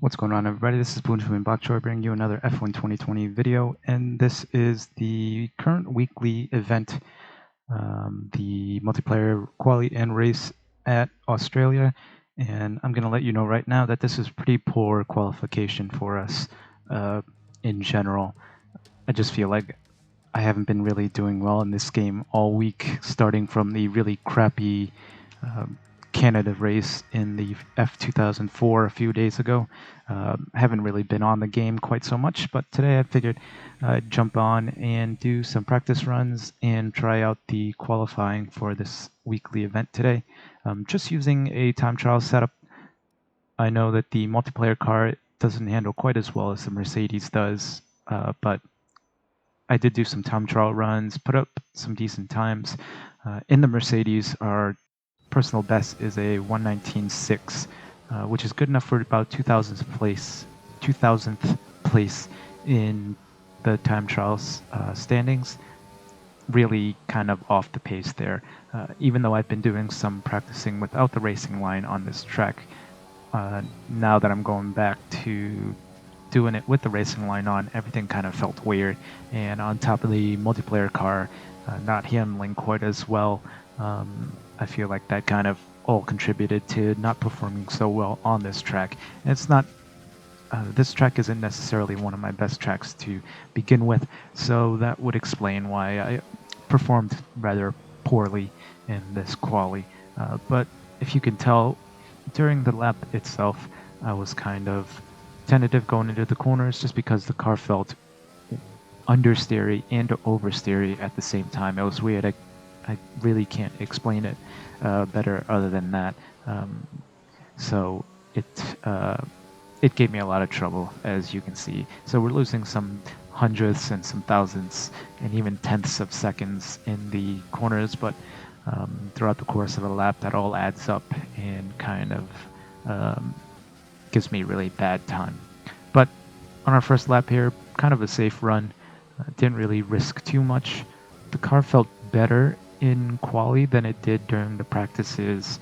What's going on, everybody? This is and Bok Choy bringing you another F1 2020 video, and this is the current weekly event, the multiplayer quali and race at Australia. And I'm going to let you know right now that this is pretty poor qualification for us in general. I just feel like I haven't been really doing well in this game all week, starting from the really crappy Canada race in the F2004 a few days ago. Haven't really been on the game quite so much, but today I figured I'd jump on and do some practice runs and try out the qualifying for this weekly event today. Just using a time trial setup. I know that the multiplayer car doesn't handle quite as well as the Mercedes does, but I did do some time trial runs, put up some decent times. In the Mercedes, our personal best is a 119.6, which is good enough for about 2000th place in the time trials standings. Really kind of off the pace there. Even though I've been doing some practicing without the racing line on this track, now that I'm going back to doing it with the racing line on, everything kind of felt weird. And on top of the multiplayer car not handling quite as well, I feel like that kind of all contributed to not performing so well on this track. And it's not, this track isn't necessarily one of my best tracks to begin with, so that would explain why I performed rather poorly in this quali. But if you can tell, during the lap itself, I was kind of tentative going into the corners just because the car felt understeery and oversteery at the same time. It was weird. I really can't explain it better other than that. So it gave me a lot of trouble, as you can see. So we're losing some hundredths and some thousandths and even tenths of seconds in the corners, but throughout the course of a lap, that all adds up and kind of gives me really bad time. But on our first lap here, kind of a safe run. Didn't really risk too much. The car felt better in quali than it did during the practices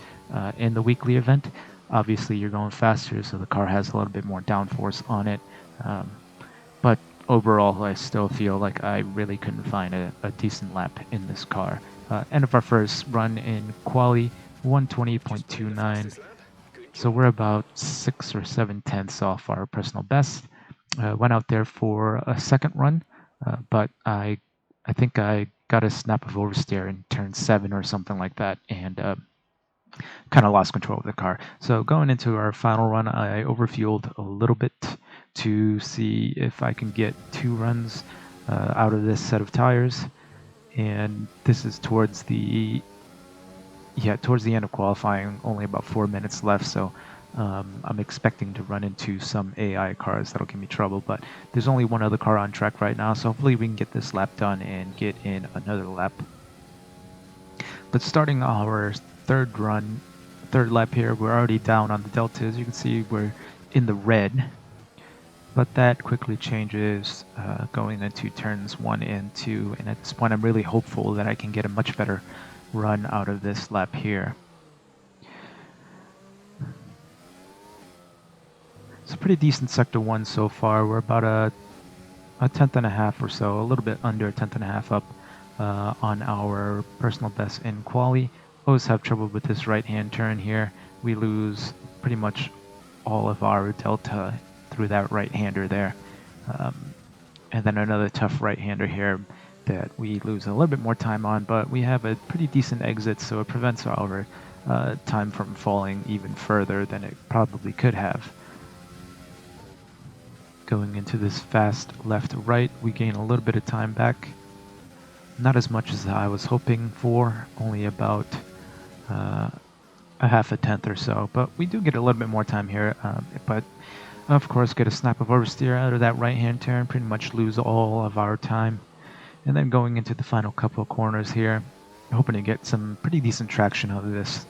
in the weekly event. Obviously, you're going faster, so the car has a little bit more downforce on it. But overall, I still feel like I really couldn't find a decent lap in this car. End of our first run in quali, 120.29. So we're about 6 or 7 tenths off our personal best. Went out there for a second run, but I think I got a snap of oversteer in turn 7 or something like that, and kind of lost control of the car. So going into our final run, I overfueled a little bit to see if I can get 2 runs out of this set of tires. And this is towards the end of qualifying, only about 4 minutes left, so I'm expecting to run into some AI cars that'll give me trouble, but there's only one other car on track right now, so hopefully we can get this lap done and get in another lap. But starting our third lap here, we're already down on the delta. As you can see, we're in the red, but that quickly changes going into turns 1 and 2, and at this point I'm really hopeful that I can get a much better run out of this lap here. It's a pretty decent sector 1 so far. We're about a tenth and a half or so, a little bit under a tenth and a half up on our personal best in quali. Always have trouble with this right-hand turn here. We lose pretty much all of our delta through that right-hander there. And then another tough right-hander here that we lose a little bit more time on, but we have a pretty decent exit, so it prevents our time from falling even further than it probably could have. Going into this fast left-right, we gain a little bit of time back. Not as much as I was hoping for, only about a half a tenth or so, but we do get a little bit more time here, but of course get a snap of oversteer out of that right-hand turn, pretty much lose all of our time. And then going into the final couple of corners here, hoping to get some pretty decent traction out of this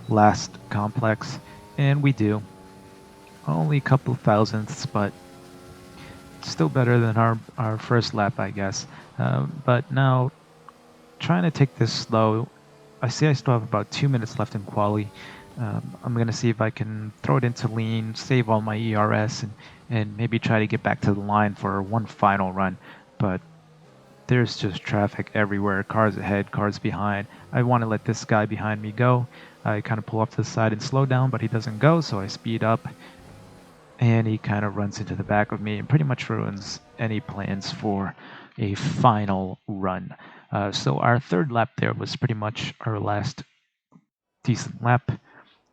last complex, and we do. Only a couple of thousandths, but still better than our first lap, I guess. But now, trying to take this slow. I see I still have about 2 minutes left in quali. I'm going to see if I can throw it into lean, save all my ERS, and maybe try to get back to the line for one final run. But there's just traffic everywhere, cars ahead, cars behind. I want to let this guy behind me go. I kind of pull off to the side and slow down, but he doesn't go, so I speed up, and he kind of runs into the back of me and pretty much ruins any plans for a final run. So our third lap there was pretty much our last decent lap.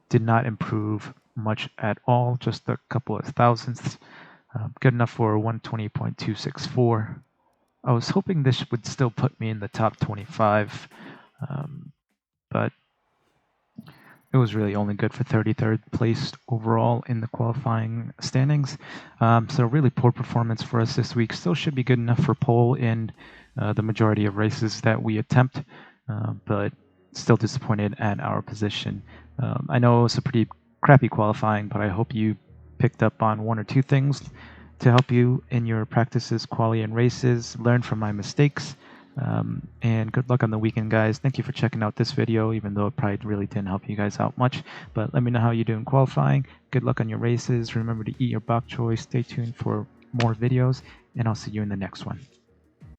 Did not improve much at all, just a couple of thousandths. Good enough for 120.264. I was hoping this would still put me in the top 25, but it was really only good for 33rd place overall in the qualifying standings. So really poor performance for us this week. Still should be good enough for pole in the majority of races that we attempt, but still disappointed at our position. I know it was a pretty crappy qualifying, but I hope you picked up on one or two things to help you in your practices, quali, and races. Learn from my mistakes. And good luck on the weekend, guys. Thank you for checking out this video, even though it probably really didn't help you guys out much. But let me know how you do in qualifying. Good luck on your races. Remember to eat your bok choy. Stay tuned for more videos, and I'll see you in the next one.